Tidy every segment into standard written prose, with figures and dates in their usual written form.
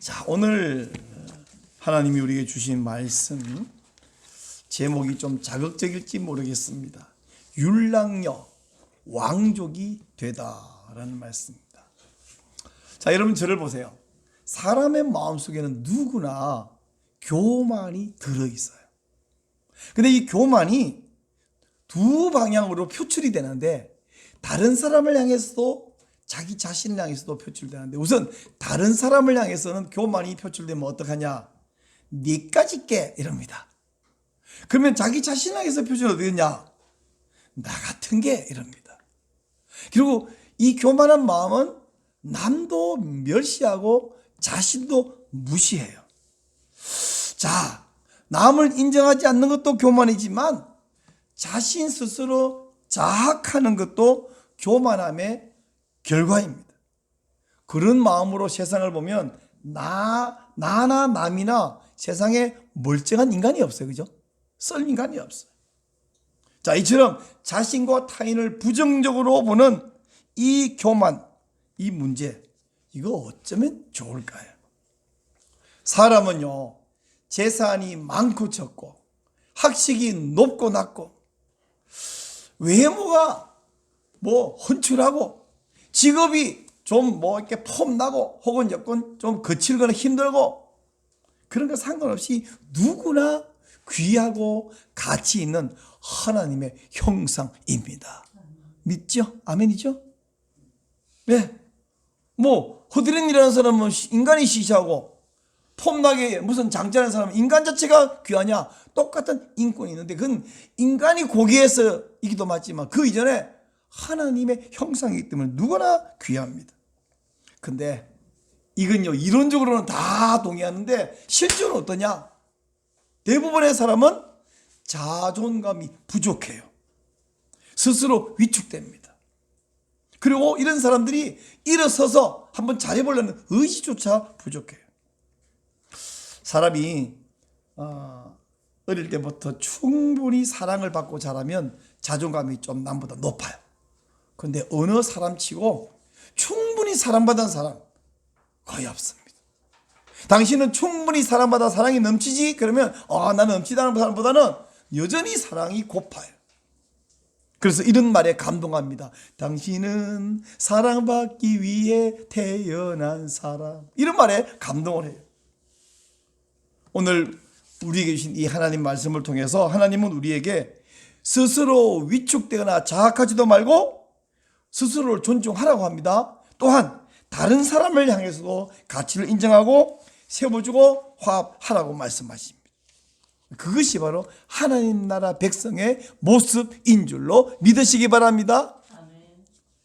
자, 오늘 하나님이 우리에게 주신 말씀 제목이 좀 자극적일지 모르겠습니다. 율랑여 왕족이 되다라는 말씀입니다. 자, 여러분 저를 보세요. 사람의 마음속에는 누구나 교만이 들어있어요. 근데 이 교만이 두 방향으로 표출이 되는데, 다른 사람을 향해서도 자기 자신을 향해서도 표출되는데, 우선 다른 사람을 향해서는 교만이 표출되면 어떡하냐? 니까짓 게 이럽니다. 그러면 자기 자신을 향해서 표출이 어떻게 되냐? 나 같은 게 이럽니다. 그리고 이 교만한 마음은 남도 멸시하고 자신도 무시해요. 자, 남을 인정하지 않는 것도 교만이지만 자신 스스로 자학하는 것도 교만함의 결과입니다. 그런 마음으로 세상을 보면 나나 남이나 세상에 멀쩡한 인간이 없어요. 그죠? 썰 인간이 없어요. 자, 이처럼 자신과 타인을 부정적으로 보는 이 교만, 이 문제, 이거 어쩌면 좋을까요? 사람은요, 재산이 많고 적고 학식이 높고 낮고 외모가 헌칠하고 직업이 좀 이렇게 폼나고 혹은 여건 좀 거칠거나 힘들고 그런 거 상관없이 누구나 귀하고 가치 있는 하나님의 형상입니다. 믿죠? 아멘이죠? 네. 허드렛이라는 사람은 인간이 시시하고 폼나게 무슨 장자라는 사람은 인간 자체가 귀하냐? 똑같은 인권이 있는데 그건 인간이 고귀해서이기도 맞지만 그 이전에 하나님의 형상이기 때문에 누구나 귀합니다. 근데 이건요, 이론적으로는 다 동의하는데 실제로는 어떠냐? 대부분의 사람은 자존감이 부족해요. 스스로 위축됩니다. 그리고 이런 사람들이 일어서서 한번 잘해보려는 의지조차 부족해요. 사람이 어릴 때부터 충분히 사랑을 받고 자라면 자존감이 좀 남보다 높아요. 그런데 어느 사람치고 충분히 사랑받은 사람 거의 없습니다. 당신은 충분히 사랑받아 사랑이 넘치지? 그러면 나는 넘치다는 사람보다는 여전히 사랑이 고파요. 그래서 이런 말에 감동합니다. 당신은 사랑받기 위해 태어난 사람. 이런 말에 감동을 해요. 오늘 우리에게 주신 이 하나님 말씀을 통해서 하나님은 우리에게 스스로 위축되거나 자학하지도 말고 스스로를 존중하라고 합니다. 또한 다른 사람을 향해서도 가치를 인정하고 세워주고 화합하라고 말씀하십니다. 그것이 바로 하나님 나라 백성의 모습인 줄로 믿으시기 바랍니다.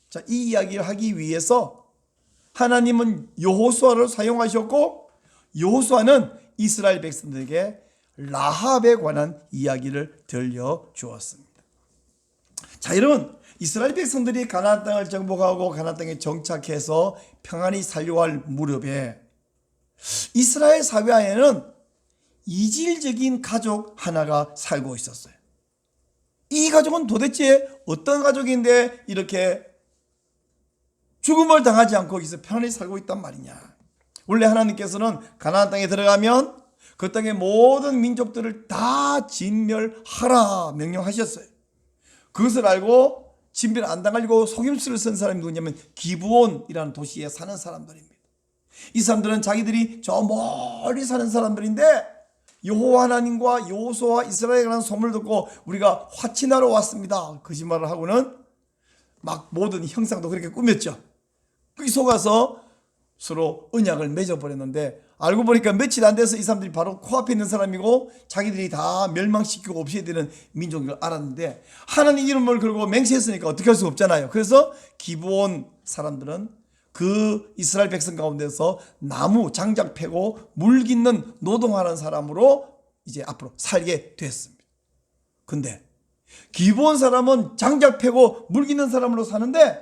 자, 이 이야기를 하기 위해서 하나님은 여호수아를 사용하셨고, 여호수아는 이스라엘 백성들에게 라합에 관한 이야기를 들려주었습니다. 자, 여러분, 이스라엘 백성들이 가나안 땅을 정복하고 가나안 땅에 정착해서 평안히 살려고 할 무렵에 이스라엘 사회에는 이질적인 가족 하나가 살고 있었어요. 이 가족은 도대체 어떤 가족인데 이렇게 죽음을 당하지 않고 여기서 편안히 살고 있단 말이냐. 원래 하나님께서는 가나안 땅에 들어가면 그 땅의 모든 민족들을 다 진멸하라 명령하셨어요. 그것을 알고 진멸 안 당하려고 속임수를 쓴 사람이 누구냐면 기브온이라는 도시에 사는 사람들입니다. 이 사람들은 자기들이 저 멀리 사는 사람들인데 여호와 하나님과 여호수아와 이스라엘에 관한 소문을 듣고 우리가 화친하러 왔습니다. 거짓말을 하고는 막 모든 형상도 그렇게 꾸몄죠. 그 속아서 서로 언약을 맺어버렸는데 알고 보니까 며칠 안 돼서 이 사람들이 바로 코앞에 있는 사람이고 자기들이 다 멸망시키고 없애야 되는 민족인 걸 알았는데 하나님 이름을 걸고 맹세했으니까 어떻게 할 수 없잖아요. 그래서 기브온 사람들은 그 이스라엘 백성 가운데서 나무 장작 패고 물 깃는 노동하는 사람으로 이제 앞으로 살게 됐습니다. 근데 기브온 사람은 장작 패고 물 깃는 사람으로 사는데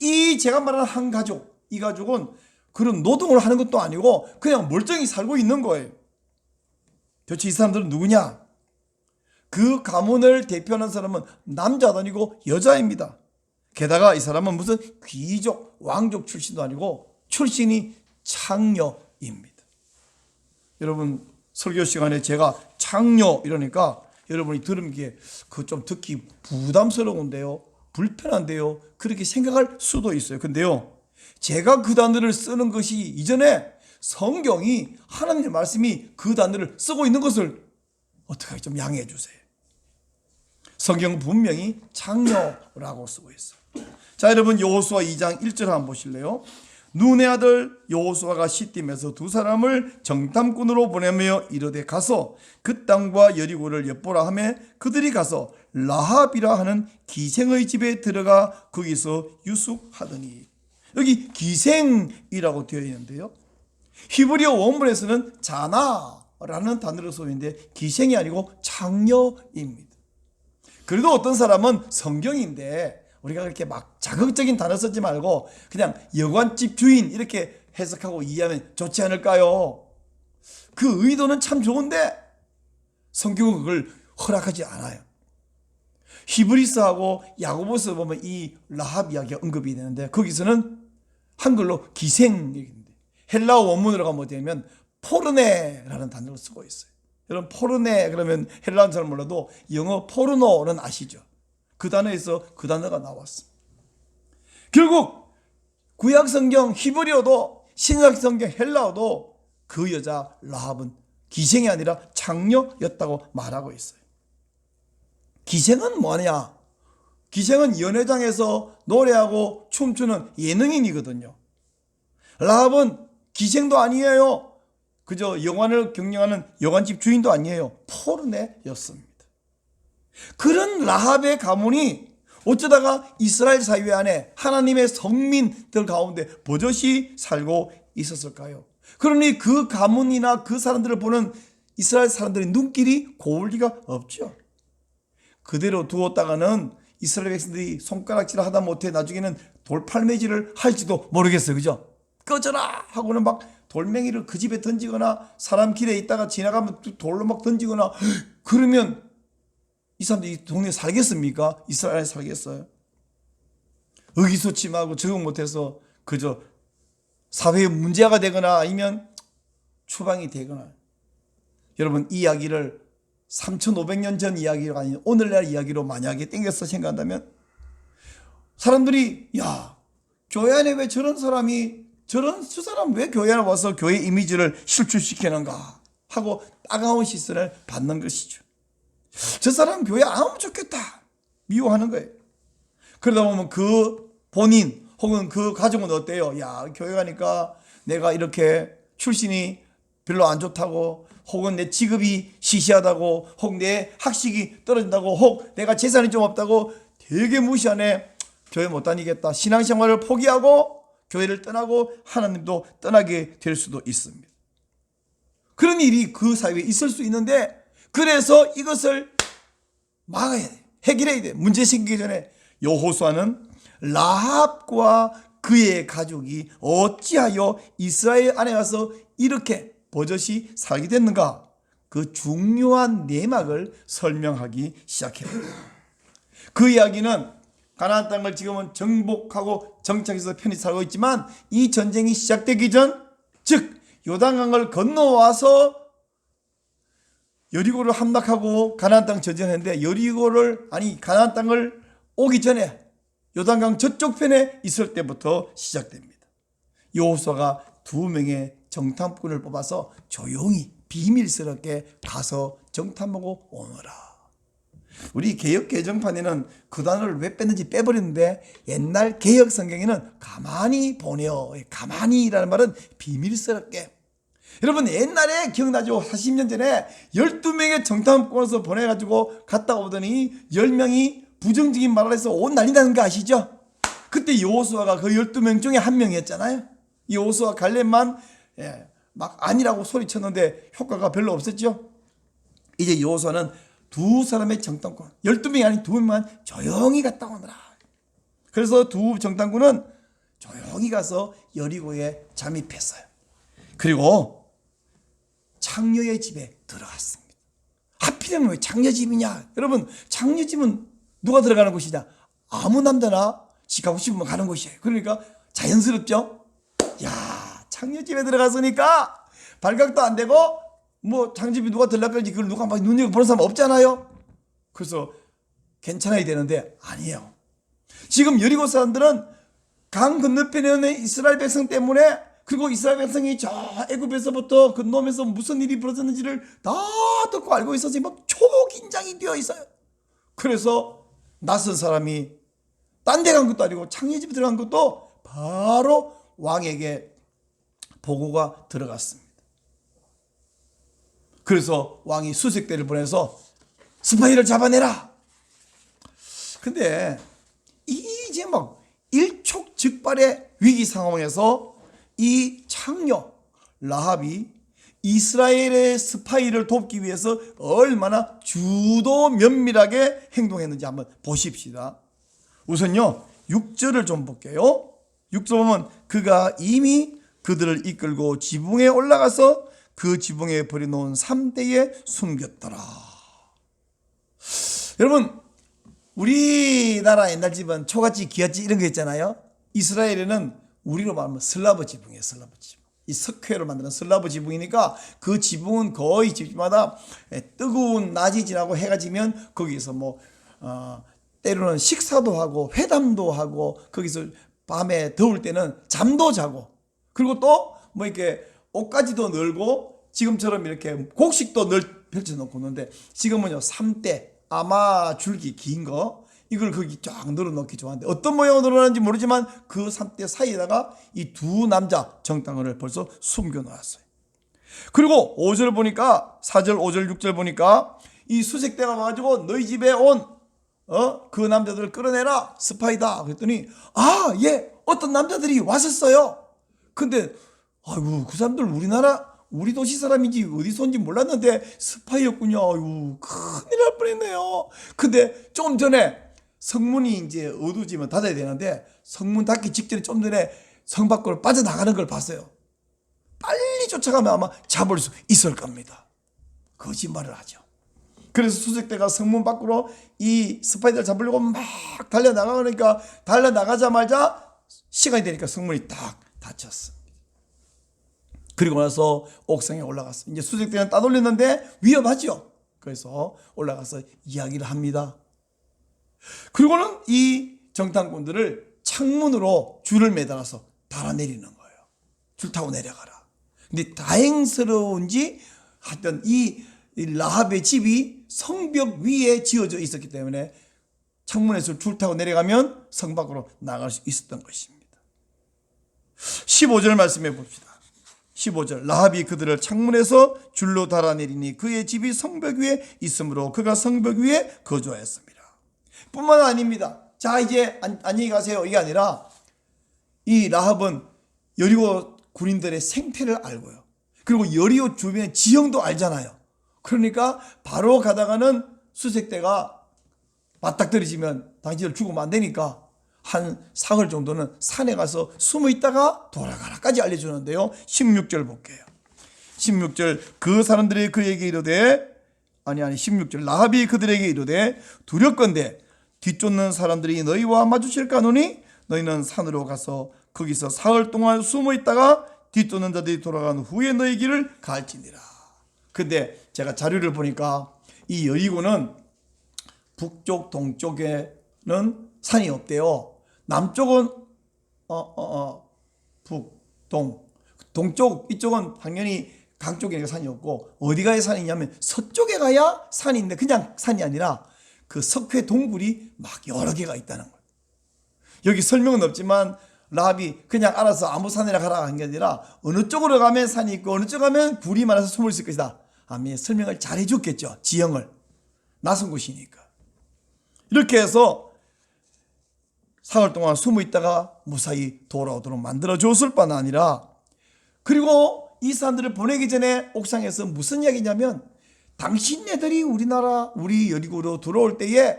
이 제가 말하는 한 가족, 이 가족은 그런 노동을 하는 것도 아니고 그냥 멀쩡히 살고 있는 거예요. 도대체 이 사람들은 누구냐? 그 가문을 대표하는 사람은 남자도 아니고 여자입니다. 게다가 이 사람은 무슨 귀족, 왕족 출신도 아니고 출신이 창녀 여러분 설교 시간에 제가 창녀 이러니까 여러분이 들은 게 그 좀 듣기 부담스러운데요, 불편한데요, 그렇게 생각할 수도 있어요. 근데요, 제가 그 단어를 쓰는 것이 이전에 성경이 하나님의 말씀이 그 단어를 쓰고 있는 것을 어떻게 좀 양해해 주세요. 성경은 분명히 창녀라고 쓰고 있어요. 자, 여러분 여호수아 2장 1절 한번 보실래요? 눈의 아들 여호수아가 시딤에서 두 사람을 정탐꾼으로 보내며 이르되 가서 그 땅과 여리고를 엿보라 하며 그들이 가서 라합이라 하는 기생의 집에 들어가 거기서 유숙하더니. 여기 기생이라고 되어 있는데요, 히브리어 원문에서는 자나라는 단어로 쓰이는데 기생이 아니고 창녀입니다. 그래도 어떤 사람은 성경인데 우리가 그렇게 막 자극적인 단어 쓰지 말고 그냥 여관집 주인 이렇게 해석하고 이해하면 좋지 않을까요? 그 의도는 참 좋은데 성경은 그걸 허락하지 않아요. 히브리서하고 야고보서 보면 이 라합 이야기가 언급이 되는데 거기서는 한글로 기생인데 헬라어 원문으로 가면 되면 포르네라는 단어를 쓰고 있어요. 여러분 포르네 그러면 헬라어는 잘 몰라도 영어 포르노는 아시죠? 그 단어에서 그 단어가 나왔습니다. 결국 구약 성경 히브리어도 신약 성경 헬라어도 그 여자 라합은 기생이 아니라 창녀였다고 말하고 있어요. 기생은 뭐냐? 기생은 연회장에서 노래하고 춤추는 예능인이거든요. 라합은 기생도 아니에요. 그저 여관을 경영하는 여관집 주인도 아니에요. 포르네였습니다. 그런 라합의 가문이 어쩌다가 이스라엘 사회 안에 하나님의 성민들 가운데 버젓이 살고 있었을까요? 그러니 그 가문이나 그 사람들을 보는 이스라엘 사람들의 눈길이 고울 리가 없죠. 그대로 두었다가는 이스라엘 백성들이 손가락질을 하다 못해 나중에는 돌팔매질을 할지도 모르겠어요. 그죠? 꺼져라 하고는 막 돌멩이를 그 집에 던지거나 사람 길에 있다가 지나가면 돌로 막 던지거나, 그러면 이 사람들이 이 동네에 살겠습니까? 이스라엘에 살겠어요? 의기소침하고 적응 못해서 그저 사회의 문제가 되거나 아니면 추방이 되거나. 여러분 이 이야기를 3500년 전 이야기가 아닌 오늘날 이야기로 만약에 땡겨서 생각한다면 사람들이 야, 교회 안에 왜 저런 사람이 저 사람 왜 교회 안에 와서 교회 이미지를 실추시키는가 하고 따가운 시선을 받는 것이죠. 저 사람 교회 안 오면 좋겠다 미워하는 거예요. 그러다 보면 그 본인 혹은 그 가족은 어때요? 야, 교회 가니까 내가 이렇게 출신이 별로 안 좋다고, 혹은 내 직업이 시시하다고, 혹 내 학식이 떨어진다고, 혹 내가 재산이 좀 없다고 되게 무시하네. 교회 못 다니겠다. 신앙생활을 포기하고 교회를 떠나고 하나님도 떠나게 될 수도 있습니다. 그런 일이 그 사회에 있을 수 있는데, 그래서 이것을 막아야 돼. 해결해야 돼. 문제 생기기 전에. 여호수아는 라합과 그의 가족이 어찌하여 이스라엘 안에 가서 이렇게 버젓이 살게 됐는가, 그 중요한 내막을 설명하기 시작해요. 그 이야기는 가나안 땅을 지금은 정복하고 정착해서 편히 살고 있지만, 이 전쟁이 시작되기 전, 즉 요단강을 건너와서 여리고를 함락하고 가나안 땅 전쟁했는데, 가나안 땅을 오기 전에 요단강 저쪽 편에 있을 때부터 시작됩니다. 여호수아가 2명의 정탐꾼을 뽑아서 조용히 비밀스럽게 가서 정탐하고 오너라. 우리 개역 개정판에는 그 단어를 왜 뺐는지 빼버렸는데, 옛날 개역 성경에는 가만히 보내어, 가만히라는 말은 비밀스럽게. 여러분 옛날에 기억나죠? 40년 전에 12명의 정탐꾼에서 보내가지고 갔다 오더니 10명이 부정적인 말을 해서 온 난리 나는 거 아시죠? 그때 여호수아가 그 12명 중에 한 명이었잖아요. 여호수아 갈렙만 막 아니라고 소리쳤는데 효과가 별로 없었죠. 이제 여호수아는 2사람의 정탐꾼, 12명이 아닌 2명만 조용히 갔다 오느라. 그래서 2 정탐꾼은 조용히 가서 여리고에 잠입했어요. 그리고 창녀의 집에 들어갔습니다. 하필이면 왜 창녀 집이냐? 여러분 창녀 집은 누가 들어가는 곳이냐? 아무 남자나 지 가고 싶으면 가는 곳이에요. 그러니까 자연스럽죠? 야, 창녀집에 들어갔으니까 발각도 안 되고 뭐 창집이 누가 들락거리지 그걸 누가 막 눈여겨보는 사람 없잖아요. 그래서 괜찮아야 되는데 아니에요. 지금 여리고 사람들은 강 건너편에 있는 이스라엘 백성 때문에, 그리고 이스라엘 백성이 저 애굽에서부터 건너면서 무슨 일이 벌어졌는지를 다 듣고 알고 있어서 막 초긴장이 되어 있어요. 그래서 낯선 사람이 딴 데 간 것도 아니고 창녀집에 들어간 것도 바로 왕에게 보고가 들어갔습니다. 그래서 왕이 수색대를 보내서 스파이를 잡아내라. 근데 이제 막 일촉즉발의 위기 상황에서 이 창녀 라합이 이스라엘의 스파이를 돕기 위해서 얼마나 주도 면밀하게 행동했는지 한번 보십시다. 우선요 6절을 좀 볼게요. 6절 보면 그가 이미 그들을 이끌고 지붕에 올라가서 그 지붕에 버려놓은 3대에 숨겼더라. 여러분, 우리나라 옛날 집은 초가집, 기와집 이런 거 있잖아요. 이스라엘에는 우리로 말하면 슬라브 지붕이에요. 슬라브 지붕. 이 석회로 만드는 슬라브 지붕이니까 그 지붕은 거의 집마다 뜨거운 낮이 지나고 해가 지면 거기서 때로는 식사도 하고 회담도 하고 거기서 밤에 더울 때는 잠도 자고, 그리고 또 이렇게 옷가지도 널고 지금처럼 이렇게 곡식도 펼쳐놓고 있는데, 지금은요 3대 아마 줄기 긴 거 이걸 거기 쫙 늘어놓기 좋아하는데 어떤 모양으로 늘어나는지 모르지만 그 3대 사이에다가 이 두 남자 정탐꾼을 벌써 숨겨놓았어요. 그리고 5절 보니까 4절 5절 6절 보니까 이 수색대가 와가지고 너희 집에 온 그 남자들을 끌어내라, 스파이다 그랬더니 예 어떤 남자들이 왔었어요. 근데 아이고 그 사람들 우리 도시 사람인지 어디서 온지 몰랐는데 스파이였군요. 아이고 큰일 날 뻔했네요. 근데 좀 전에 성문이 이제 어두워지면 닫아야 되는데 성문 닫기 직전에 좀 전에 성 밖으로 빠져나가는 걸 봤어요. 빨리 쫓아가면 아마 잡을 수 있을 겁니다. 거짓말을 하죠. 그래서 수색대가 성문 밖으로 이 스파이들을 잡으려고 막 달려나가니까 달려나가자마자 시간이 되니까 성문이 딱 닫혔어. 그리고 나서 옥상에 올라갔어. 이제 수색대는 따돌렸는데 위험하죠. 그래서 올라가서 이야기를 합니다. 그리고는 이 정탐꾼들을 창문으로 줄을 매달아서 달아내리는 거예요. 줄 타고 내려가라. 근데 다행스러운지 하여튼 이 라합의 집이 성벽 위에 지어져 있었기 때문에 창문에서 줄 타고 내려가면 성 밖으로 나갈 수 있었던 것입니다. 15절 말씀해 봅시다. 15절 라합이 그들을 창문에서 줄로 달아내리니 그의 집이 성벽 위에 있으므로 그가 성벽 위에 거주하였습니다. 뿐만 아닙니다. 자 이제 안녕히 가세요 이게 아니라 이 라합은 여리고 군인들의 생태를 알고요. 그리고 여리고 주변의 지형도 알잖아요. 그러니까 바로 가다가는 수색대가 맞닥뜨리지면 당신을 죽으면 안 되니까 한 사흘 정도는 산에 가서 숨어 있다가 돌아가라까지 알려주는데요. 16절 볼게요. 16절 그 사람들이 그에게 이르되 16절 라합이 그들에게 이르되 두렵건대 뒤쫓는 사람들이 너희와 마주칠까노니 너희는 산으로 가서 거기서 사흘 동안 숨어 있다가 뒤쫓는 자들이 돌아간 후에 너희 길을 갈지니라. 근데 제가 자료를 보니까 이 여리고는 북쪽 동쪽에는 산이 없대요. 남쪽은 북, 동쪽 이쪽은 당연히 강 쪽에 산이 없고 어디 가야 산이 있냐면 서쪽에 가야 산이 있는데 그냥 산이 아니라 그 석회 동굴이 막 여러 개가 있다는 거예요. 여기 설명은 없지만 라합이 그냥 알아서 아무 산이나 가라 한 게 아니라 어느 쪽으로 가면 산이 있고 어느 쪽 가면 굴이 많아서 숨을 수 있을 것이다. 설명을 잘 해줬겠죠. 지형을. 낯선 곳이니까. 이렇게 해서 사흘 동안 숨어 있다가 무사히 돌아오도록 만들어줬을 뿐 아니라, 그리고 이 사람들을 보내기 전에 옥상에서 무슨 이야기냐면 당신네들이 우리 여리고로 들어올 때에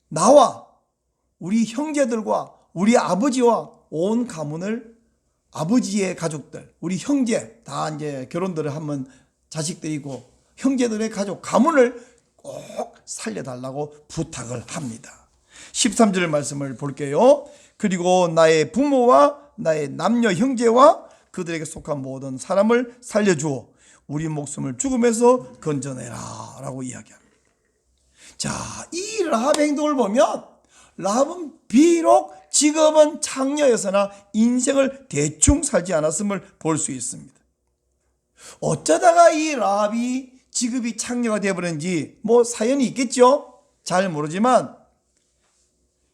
나와 우리 형제들과 우리 아버지와 온 가문을, 아버지의 가족들, 우리 형제 다 이제 결혼들을 하면 자식들이고 형제들의 가족 가문을 꼭 살려달라고 부탁을 합니다. 13절 말씀을 볼게요. 그리고 나의 부모와 나의 남녀 형제와 그들에게 속한 모든 사람을 살려주어 우리 목숨을 죽음에서 건져내라 라고 이야기합니다. 자, 이 라합의 행동을 보면 라합은 비록 직업은 창녀였으나 인생을 대충 살지 않았음을 볼 수 있습니다. 어쩌다가 이 라합이 직업이 창녀가 되어버렸는지 뭐 사연이 있겠죠. 잘 모르지만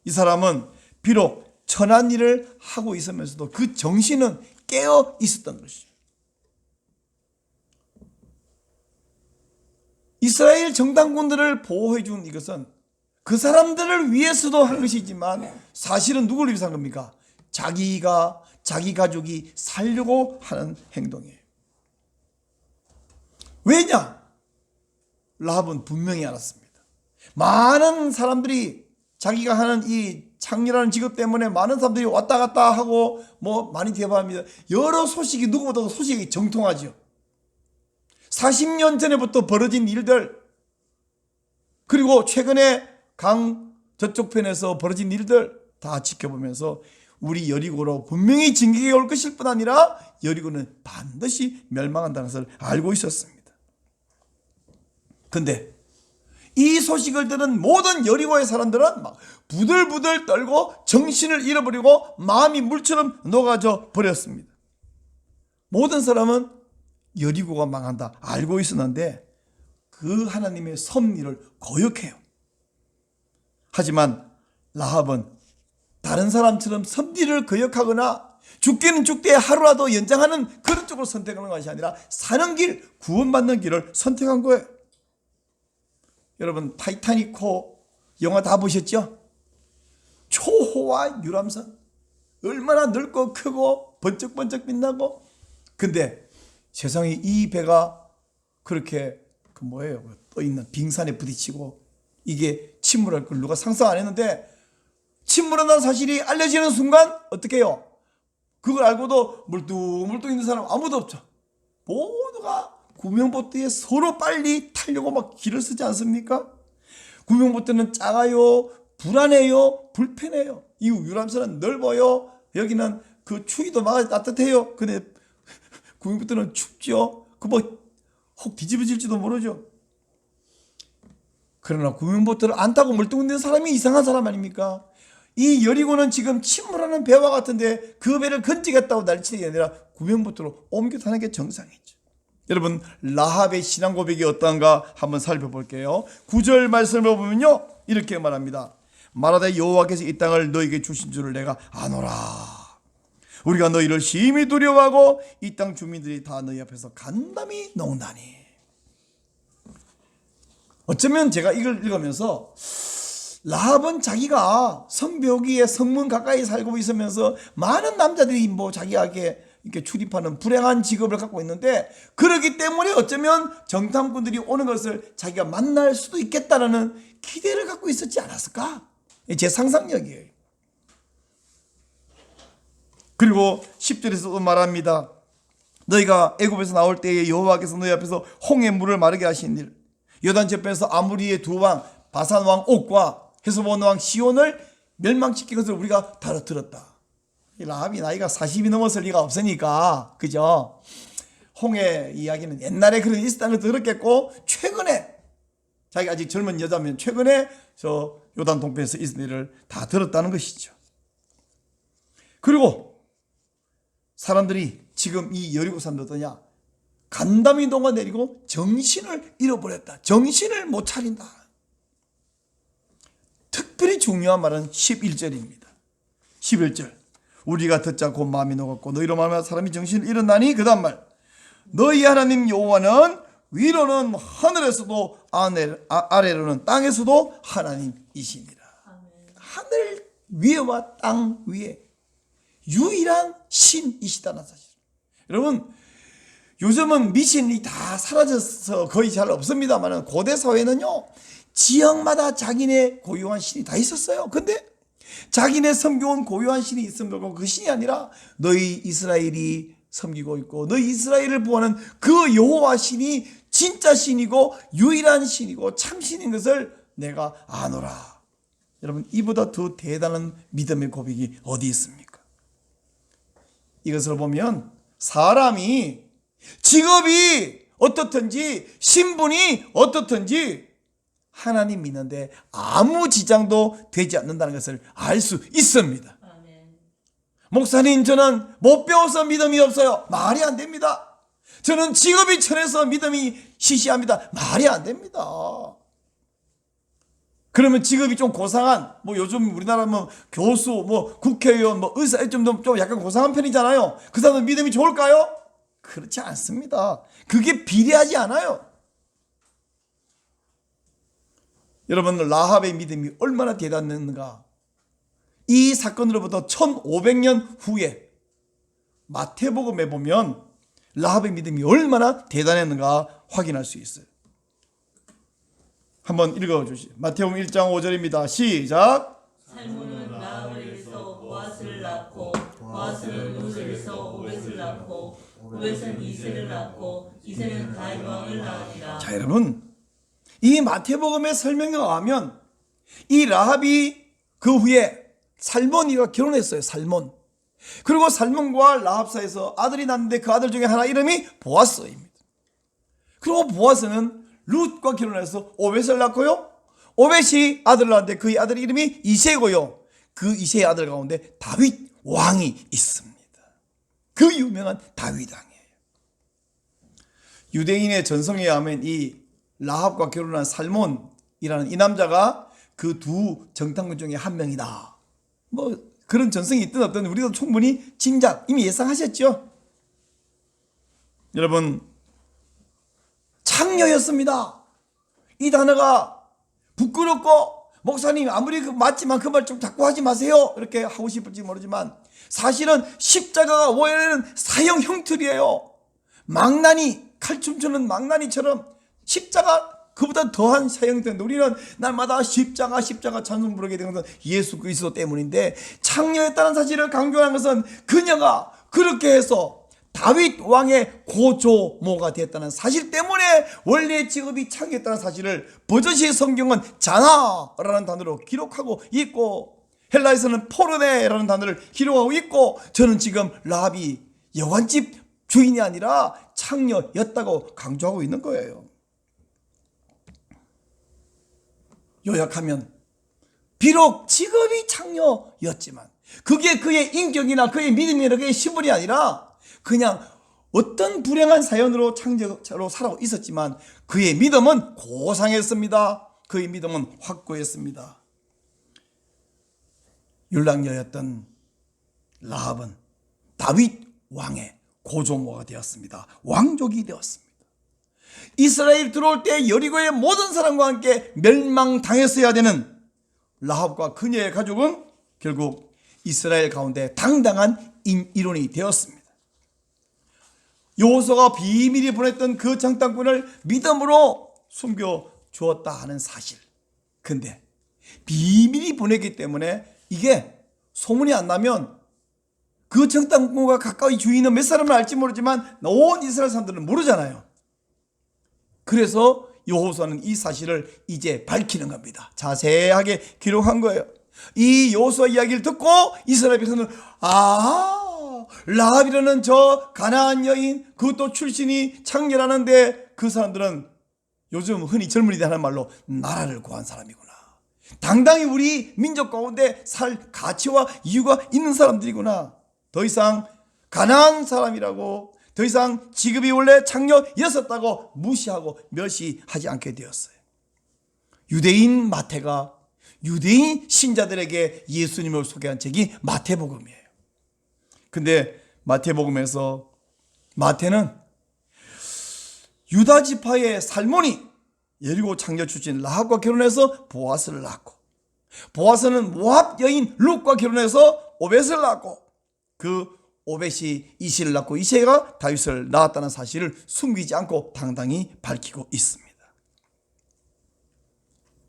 이 사람은 비록 천한 일을 하고 있으면서도 그 정신은 깨어 있었던 것이죠. 이스라엘 정당군들을 보호해 준 이것은 그 사람들을 위해서도 한 것이지만 사실은 누구를 위해서 한 겁니까? 자기가, 자기 가족이 살려고 하는 행동이에요. 왜냐? 라합은 분명히 알았습니다. 많은 사람들이 자기가 하는 이 창녀라는 직업 때문에 많은 사람들이 왔다 갔다 하고 뭐 많이 대화합니다. 여러 소식이 누구보다도 소식이 정통하죠. 40년 전에부터 벌어진 일들, 그리고 최근에 강 저쪽 편에서 벌어진 일들 다 지켜보면서 우리 여리고로 분명히 징계가 올 것일 뿐 아니라 여리고는 반드시 멸망한다는 것을 알고 있었습니다. 근데 이 소식을 들은 모든 여리고의 사람들은 막 부들부들 떨고 정신을 잃어버리고 마음이 물처럼 녹아져 버렸습니다. 모든 사람은 여리고가 망한다 알고 있었는데 그 하나님의 섭리를 거역해요. 하지만 라합은 다른 사람처럼 섭리를 거역하거나 죽기는 죽되 하루라도 연장하는 그런 쪽으로 선택하는 것이 아니라 사는 길, 구원받는 길을 선택한 거예요. 여러분 타이타닉호 영화 다 보셨죠? 초호화 유람선 얼마나 넓고 크고 번쩍번쩍 빛나고, 근데 세상에 이 배가 그렇게 떠 있는 빙산에 부딪히고 이게 침몰할 걸 누가 상상 안 했는데 침몰한다는 사실이 알려지는 순간 어떻게 해요? 그걸 알고도 물뚱물뚱 있는 사람 아무도 없죠. 모두가 구명보트에 서로 빨리 타려고 막 길을 쓰지 않습니까? 구명보트는 작아요, 불안해요, 불편해요. 이 유람선은 넓어요, 여기는 그 추위도 막 따뜻해요. 근데 구명보트는 춥죠. 혹 뒤집어질지도 모르죠. 그러나 구명보트를 안 타고 멀뚱한 사람이 이상한 사람 아닙니까? 이 여리고는 지금 침몰하는 배와 같은데 그 배를 건지겠다고 난리치는 게 아니라 구명보트로 옮겨 타는 게 정상이죠. 여러분 라합의 신앙 고백이 어떠한가 한번 살펴볼게요. 9절 말씀을 보면요 이렇게 말합니다. 말하되 여호와께서 이 땅을 너에게 주신 줄을 내가 아노라. 우리가 너희를 심히 두려워하고 이 땅 주민들이 다 너희 앞에서 간담이 농다니. 어쩌면 제가 이걸 읽으면서 라합은 자기가 성벽위에 성문 가까이 살고 있으면서 많은 남자들이 뭐 자기에게 이렇게 출입하는 불행한 직업을 갖고 있는데, 그러기 때문에 어쩌면 정탐꾼들이 오는 것을 자기가 만날 수도 있겠다라는 기대를 갖고 있었지 않았을까? 제 상상력이에요. 그리고 10절에서도 말합니다. 너희가 애굽에서 나올 때에 여호와께서 너희 앞에서 홍해 물을 마르게 하신 일, 요단 저편에서 아무리의 두 왕 바산 왕 옥과 헤스본 왕 시온을 멸망시킨 것을 우리가 다 들었다. 라합이 나이가 40이 넘었을 리가 없으니까, 그죠? 홍해 이야기는 옛날에 그런 있었다는 걸 들었겠고, 최근에 자기가 아직 젊은 여자면 최근에 저 요단 동편에서 있은 일을 다 들었다는 것이죠. 그리고 사람들이 지금 이 여리고 사람들 어떠냐? 간담이 녹아내리고 정신을 잃어버렸다. 정신을 못 차린다. 특별히 중요한 말은 11절입니다. 11절. 우리가 듣자 곧 마음이 녹았고 너희로 말하면 사람이 정신을 잃었나니, 그 다음 말. 너희 하나님 여호와는 위로는 하늘에서도 아래로는 땅에서도 하나님이시니라. 하늘 위에와 땅 위에 유일한 신이시다는 사실. 여러분 요즘은 미신이 다 사라져서 거의 잘 없습니다만 고대 사회는요 지역마다 자기네 고유한 신이 다 있었어요. 근데 자기네 섬겨온 고유한 신이 있으면 되고 그 신이 아니라 너희 이스라엘이 섬기고 있고 너희 이스라엘을 보호하는 그 여호와 신이 진짜 신이고 유일한 신이고 참신인 것을 내가 아노라. 여러분 이보다 더 대단한 믿음의 고백이 어디 있습니까? 이것을 보면 사람이 직업이 어떻든지 신분이 어떻든지 하나님 믿는데 아무 지장도 되지 않는다는 것을 알 수 있습니다. 목사님, 저는 못 배워서 믿음이 없어요. 말이 안 됩니다. 저는 직업이 천해서 믿음이 시시합니다. 말이 안 됩니다. 그러면 직업이 좀 고상한, 요즘 우리나라 교수, 국회의원, 의사, 좀 약간 고상한 편이잖아요. 그 사람은 믿음이 좋을까요? 그렇지 않습니다. 그게 비례하지 않아요. 여러분, 라합의 믿음이 얼마나 대단했는가. 이 사건으로부터 1500년 후에 마태복음에 보면 라합의 믿음이 얼마나 대단했는가 확인할 수 있어요. 한번 읽어주시죠. 마태복음 1장 5절입니다. 시작. 살몬은 라합에서 보아스를 낳고, 보아스는 루셀에서 오벳을 낳고, 오벳은 이새를 낳고, 이새는 다윗 왕을 낳으니라. 자, 여러분, 이 마태복음의 설명에 의하면 이 라합이 그 후에 살몬이가 결혼했어요. 살몬. 그리고 살몬과 라합 사이에서 아들이 낳는데 그 아들 중에 하나 이름이 보아스입니다. 그리고 보아스는 룻과 결혼해서 오벳을 낳고요. 오벳이 아들을 낳는데 그의 아들 이름이 이새고요. 그 이새의 아들 가운데 다윗 왕이 있습니다. 그 유명한 다윗 왕이에요. 유대인의 전성에 의하면 이 라합과 결혼한 살몬이라는 이 남자가 그 두 정탐꾼 중에 한 명이다. 그런 전성이 있든 없든 우리도 충분히 짐작, 이미 예상하셨죠? 여러분, 창녀였습니다. 이 단어가 부끄럽고, 목사님 아무리 맞지만 그 말 좀 자꾸 하지 마세요, 이렇게 하고 싶을지 모르지만 사실은 십자가가 원래는 사형 형틀이에요. 망나니, 칼춤추는 망나니처럼 십자가, 그보다 더한 사형인데 우리는 날마다 십자가 찬송 부르게 되는 것은 예수 그리스도 때문인데, 창녀였다는 사실을 강조하는 것은 그녀가 그렇게 해서 다윗 왕의 고조모가 됐다는 사실 때문에 원래 직업이 창녀였다는 사실을 버젓이 성경은 자나라는 단어로 기록하고 있고, 헬라에서는 포르네라는 단어를 기록하고 있고, 저는 지금 라합이 여관집 주인이 아니라 창녀였다고 강조하고 있는 거예요. 요약하면 비록 직업이 창녀였지만 그게 그의 인격이나 그의 믿음이나 그의 신분이 아니라 그냥 어떤 불행한 사연으로 창녀로 살아오고 있었지만 그의 믿음은 고상했습니다. 그의 믿음은 확고했습니다. 율랑녀였던 라합은 다윗 왕의 고조모가 되었습니다. 왕족이 되었습니다. 이스라엘 들어올 때 여리고의 모든 사람과 함께 멸망당했어야 되는 라합과 그녀의 가족은 결국 이스라엘 가운데 당당한 일원이 되었습니다. 여호수아가 비밀히 보냈던 그 정탐꾼을 믿음으로 숨겨 주었다 하는 사실. 근데 비밀히 보냈기 때문에 이게 소문이 안 나면 그 정탐꾼과 가까이 주위는 몇 사람을 알지 모르지만 온 이스라엘 사람들은 모르잖아요. 그래서 여호수아는 이 사실을 이제 밝히는 겁니다. 자세하게 기록한 거예요. 이 여호수아 이야기를 듣고 이스라엘 백성은 라합이라는 저 가나안 여인, 그것도 출신이 창녀라는데 그 사람들은 요즘 흔히 젊은이들 하는 말로 나라를 구한 사람이구나. 당당히 우리 민족 가운데 살 가치와 이유가 있는 사람들이구나. 더 이상 가나안 사람이라고, 더 이상 직업이 원래 창녀였었다고 무시하고 멸시하지 않게 되었어요. 유대인 마태가 유대인 신자들에게 예수님을 소개한 책이 마태복음이에요. 근데 마태복음에서 마태는 유다 지파의 살몬이 여리고 창녀 출신 라합과 결혼해서 보아스를 낳고, 보아스는 모압 여인 룻과 결혼해서 오벳을 낳고, 그 오벳이 이새를 낳고 이새가 다윗을 낳았다는 사실을 숨기지 않고 당당히 밝히고 있습니다.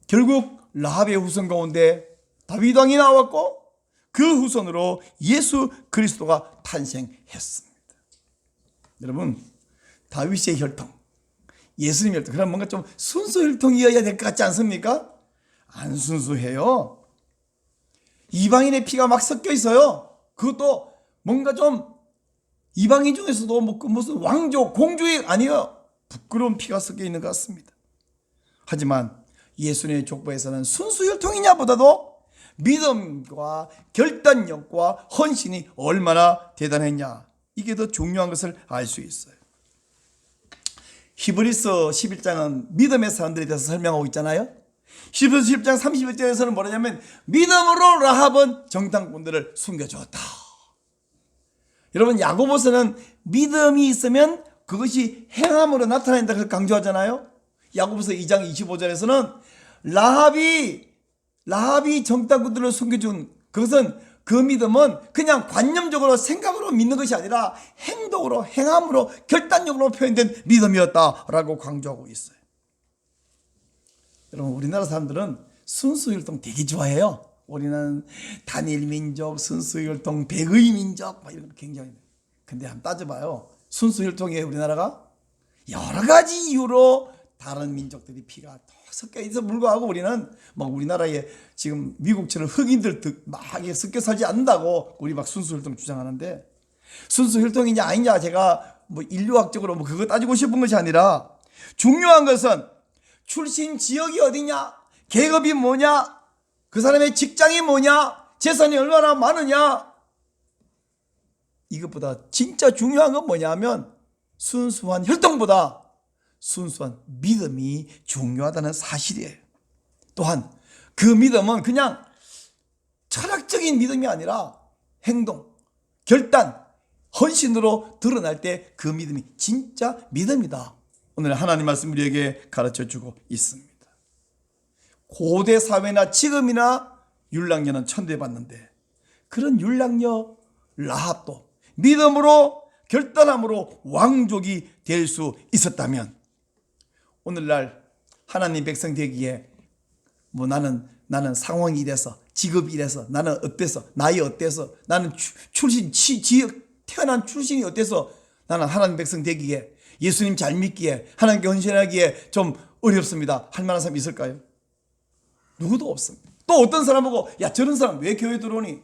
결국 라합의 후손 가운데 다윗 왕이 나왔고 그 후손으로 예수 그리스도가 탄생했습니다. 여러분, 다윗의 혈통, 예수님의 혈통, 그럼 뭔가 좀 순수 혈통이어야 될 것 같지 않습니까? 안 순수해요. 이방인의 피가 막 섞여 있어요. 그것도 뭔가 좀 이방인 중에서도 뭐 그 무슨 왕족, 공주의 아니요. 부끄러운 피가 섞여 있는 것 같습니다. 하지만 예수님의 족보에서는 순수 혈통이냐 보다도 믿음과 결단력과 헌신이 얼마나 대단했냐, 이게 더 중요한 것을 알 수 있어요. 히브리서 11장은 믿음의 사람들에 대해서 설명하고 있잖아요. 히브리서 11장 31절에서는 뭐냐면 믿음으로 라합은 정탐꾼들을 숨겨주었다. 여러분, 야고보서는 믿음이 있으면 그것이 행함으로 나타난다, 그걸 강조하잖아요. 야고보서 2장 25절에서는 라합이 정탐꾼들을 숨겨준 그것은, 그 믿음은 그냥 관념적으로 생각으로 믿는 것이 아니라 행동으로, 행함으로, 결단력으로 표현된 믿음이었다라고 강조하고 있어요. 여러분, 우리나라 사람들은 순수율동 되게 좋아해요. 우리는 단일 민족, 순수율동, 백의 민족 막 이런 거 굉장히. 근데 한번 따져봐요. 순수율동에 우리나라가 여러 가지 이유로 다른 민족들이 피가 더 섞여 있어 불구하고 우리는 막 우리나라에 지금 미국처럼 흑인들 막 섞여 살지 않는다고 우리 막 순수혈통 주장하는데, 순수혈통이냐 아니냐 제가 뭐 인류학적으로 뭐 그거 따지고 싶은 것이 아니라 중요한 것은 출신 지역이 어디냐, 계급이 뭐냐, 그 사람의 직장이 뭐냐, 재산이 얼마나 많으냐, 이것보다 진짜 중요한 건 뭐냐면 순수한 혈통보다 순수한 믿음이 중요하다는 사실이에요. 또한 그 믿음은 그냥 철학적인 믿음이 아니라 행동, 결단, 헌신으로 드러날 때 그 믿음이 진짜 믿음이다. 오늘 하나님 말씀 우리에게 가르쳐주고 있습니다. 고대 사회나 지금이나 율랑녀는 천대받는데 그런 율랑녀 라합도 믿음으로 결단함으로 왕족이 될 수 있었다면 오늘날 하나님 백성 되기에 뭐 나는 상황이 이래서, 직업이 이래서, 나는 어때서, 나이 어때서, 나는 출신 지역 태어난 출신이 어때서 나는 하나님 백성 되기에, 예수님 잘 믿기에, 하나님께 헌신하기에 좀 어렵습니다 할 만한 사람이 있을까요? 누구도 없습니다. 또 어떤 사람 보고 야 저런 사람 왜 교회 들어오니?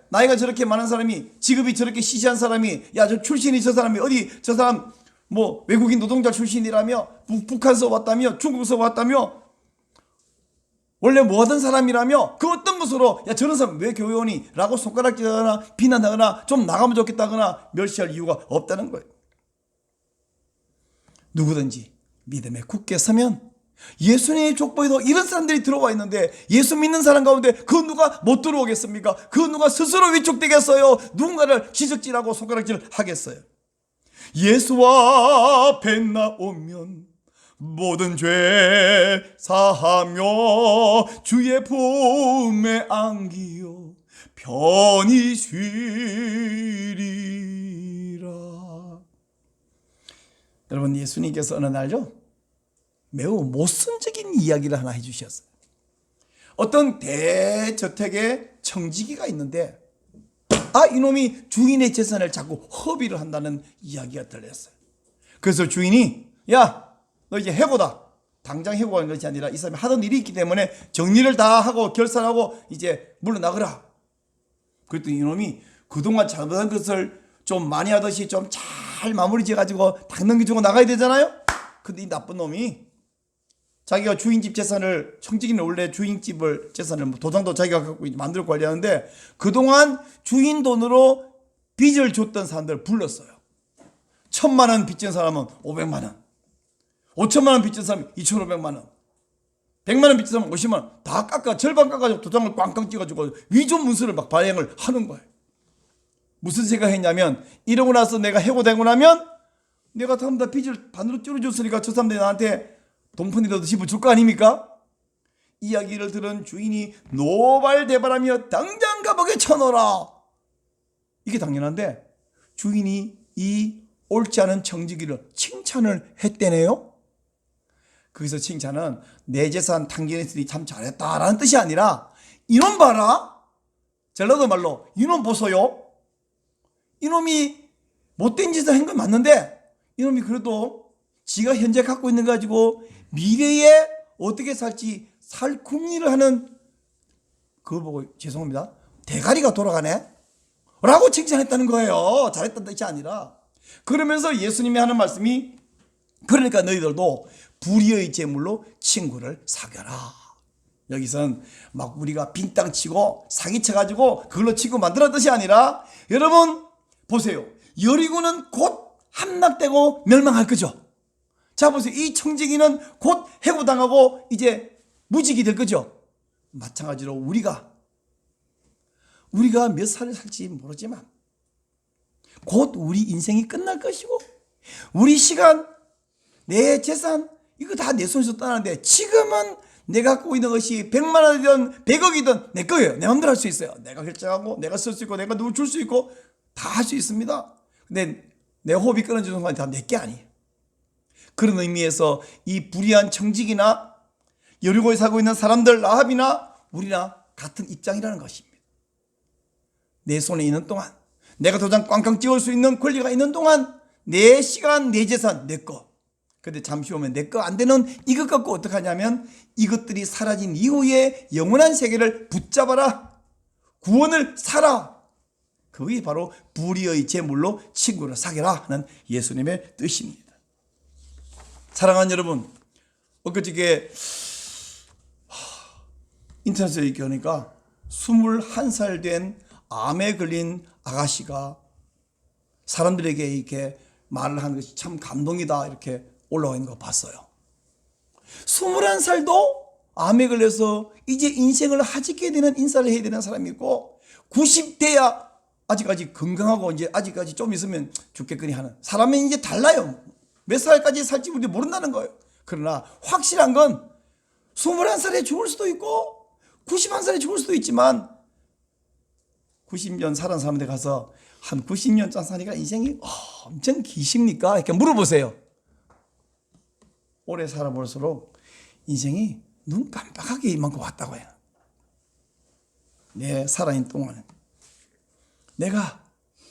나이가 저렇게 많은 사람이, 직업이 저렇게 시시한 사람이, 야 저 출신이 저 사람이 어디 저 사람 뭐 외국인 노동자 출신이라며, 북한서 왔다며, 중국에서 왔다며, 원래 뭐 하던 사람이라며, 그 어떤 것으로 야 저런 사람 왜 교회 오니? 라고 손가락질하거나 비난하거나 좀 나가면 좋겠다거나 멸시할 이유가 없다는 거예요. 누구든지 믿음에 굳게 서면, 예수님의 족보에도 이런 사람들이 들어와 있는데 예수 믿는 사람 가운데 그 누가 못 들어오겠습니까? 그 누가 스스로 위축되겠어요? 누군가를 지적질하고 손가락질 하겠어요? 예수와 앞에 나오면 모든 죄 사하며 주의 품에 안기어 편히 쉬리라. 여러분, 예수님께서 어느 날요 매우 모순적인 이야기를 하나 해주셨어요. 어떤 대저택에 청지기가 있는데 이놈이 주인의 재산을 자꾸 허비를 한다는 이야기가 들렸어요. 그래서 주인이 야 너 이제 해고다. 당장 해고하는 것이 아니라 이 사람이 하던 일이 있기 때문에 정리를 다 하고 결산하고 이제 물러나거라. 그랬더니 이놈이 그동안 잘못한 것을 좀 많이 하듯이 좀 잘 마무리 지어가지고 딱 넘겨주고 나가야 되잖아요. 근데 이 나쁜 놈이 자기가 주인집 재산을, 청지기는 원래 주인집을 재산을 도장도 자기가 갖고 만들어 관리하는데 그동안 주인 돈으로 빚을 줬던 사람들을 불렀어요. 1,000만 원 빚진 사람은 500만 원, 5천만 원 빚진 사람은 2,500만 원, 100만 원 빚진 사람은 50만 원 다 깎아, 절반 깎아서 도장을 꽝꽝 찍어주고 위조 문서를 막 발행을 하는 거예요. 무슨 생각했냐면 이러고 나서 내가 해고되고 나면 내가 전부 다 빚을 반으로 줄여줬으니까 저 사람들이 나한테 돈푼이라도 집어줄 거 아닙니까? 이야기를 들은 주인이 노발대발하며 당장 감옥에 쳐넣어라. 이게 당연한데 주인이 이 옳지 않은 청지기를 칭찬을 했대네요. 거기서 칭찬은 내 재산 탕진했으니 참 잘했다라는 뜻이 아니라 이놈 봐라, 전라도 말로 이놈 보소요, 이놈이 못된 짓을 한 건 맞는데 이놈이 그래도 지가 현재 갖고 있는 거 가지고 미래에 어떻게 살지 살 궁리를 하는, 그걸 보고 죄송합니다 대가리가 돌아가네. 라고 칭찬했다는 거예요. 잘했다는 뜻이 아니라. 그러면서 예수님이 하는 말씀이 그러니까 너희들도 불의의 제물로 친구를 사겨라. 여기선 막 우리가 빈땅 치고 사기쳐가지고 그걸로 친구 만들어 뜻이 아니라 여러분 보세요. 여리고는 곧 함락되고 멸망할 거죠. 자 보세요. 이 청지기는 곧 해고당하고 이제 무직이 될 거죠. 마찬가지로 우리가 몇 살을 살지 모르지만 곧 우리 인생이 끝날 것이고 우리 시간, 내 재산 이거 다 내 손에서 떠나는데 지금은 내가 갖고 있는 것이 100만 원이든 100억이든 내 거예요. 내 마음대로 할 수 있어요. 내가 결정하고 내가 쓸 수 있고 내가 누구 줄 수 있고 다 할 수 있습니다. 근데 내 호흡이 끊어지는 순간 다 내 게 아니에요. 그런 의미에서 이 불의한 청직이나 여리고에 살고 있는 사람들 라합이나 우리나 같은 입장이라는 것입니다. 내 손에 있는 동안 내가 도장 꽝꽝 찍을 수 있는 권리가 있는 동안 내 시간, 내 재산, 내 거. 근데 잠시 오면 내 거 안 되는 이것 갖고 어떻게 하냐면 이것들이 사라진 이후에 영원한 세계를 붙잡아라. 구원을 사라. 그게 바로 불의의 제물로 친구를 사겨라 하는 예수님의 뜻입니다. 사랑하는 여러분, 엊그저께 인터넷에 이렇게 하니까 21살 된 암에 걸린 아가씨가 사람들에게 이렇게 말을 하는 것이 참 감동이다 이렇게 올라와 있는 거 봤어요. 21살도 암에 걸려서 이제 인생을 하직해야 되는 인사를 해야 되는 사람이 있고 90대야 아직까지 건강하고 이제 아직까지 좀 있으면 죽겠거니 하는 사람은 이제 달라요. 몇 살까지 살지 우리 모른다는 거예요. 그러나 확실한 건 21살에 죽을 수도 있고 91살에 죽을 수도 있지만 90년 살은 사람한테 가서 한 90년 짠 사니까 인생이 엄청 기십니까? 이렇게 물어보세요. 오래 살아볼수록 인생이 눈 깜빡하게 이만큼 왔다고 해요. 내 살아있는 동안에 내가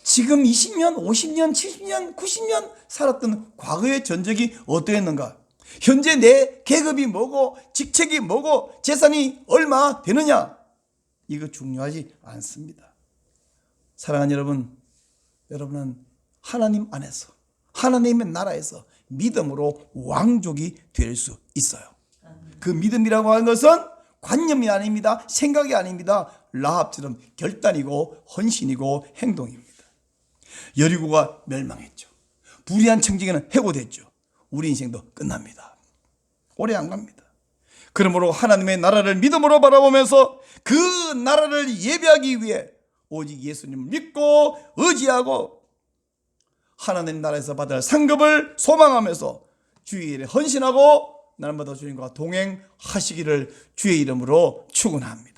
지금 20년, 50년, 70년, 90년 살았던 과거의 전적이 어떠했는가? 현재 내 계급이 뭐고 직책이 뭐고 재산이 얼마 되느냐? 이거 중요하지 않습니다. 사랑하는 여러분, 여러분은 하나님 안에서 하나님의 나라에서 믿음으로 왕족이 될 수 있어요. 그 믿음이라고 하는 것은 관념이 아닙니다. 생각이 아닙니다. 라합처럼 결단이고 헌신이고 행동입니다. 여리고가 멸망했죠. 불의한 청지기는 해고됐죠. 우리 인생도 끝납니다. 오래 안 갑니다. 그러므로 하나님의 나라를 믿음으로 바라보면서 그 나라를 예배하기 위해 오직 예수님을 믿고 의지하고 하나님 나라에서 받을 상급을 소망하면서 주의 일에 헌신하고 날마다 주님과 동행하시기를 주의 이름으로 축원합니다.